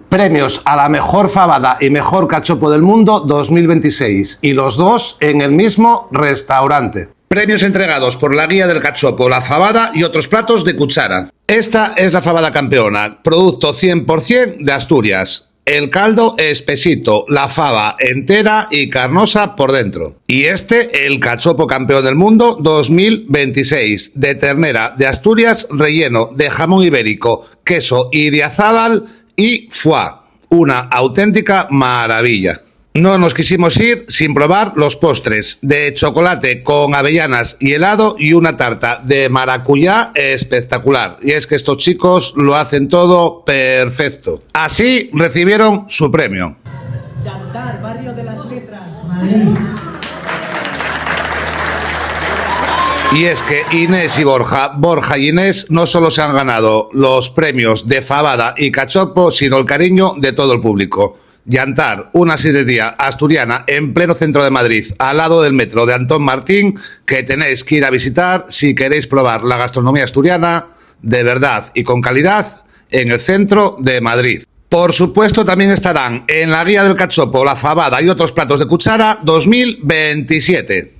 Premios a la mejor fabada y mejor cachopo del mundo 2026, y los dos en el mismo restaurante. Premios entregados por la guía del cachopo, la fabada y otros platos de cuchara. Esta es la fabada campeona, producto 100% de Asturias. El caldo espesito, la fava entera y carnosa por dentro. Y este, el cachopo campeón del mundo 2026, de ternera de Asturias, relleno de jamón ibérico, queso idiazábal y foie. Una auténtica maravilla. No nos quisimos ir sin probar los postres de chocolate con avellanas y helado y una tarta de maracuyá espectacular. Y es que estos chicos lo hacen todo perfecto. Así recibieron su premio. Yantar, Barrio de las Letras, Madrid. Y es que Inés y Borja y Inés no solo se han ganado los premios de fabada y cachopo, sino el cariño de todo el público. Yantar, una sidrería asturiana en pleno centro de Madrid, al lado del metro de Antón Martín, que tenéis que ir a visitar si queréis probar la gastronomía asturiana de verdad y con calidad en el centro de Madrid. Por supuesto, también estarán en la guía del cachopo, la fabada y otros platos de cuchara 2027.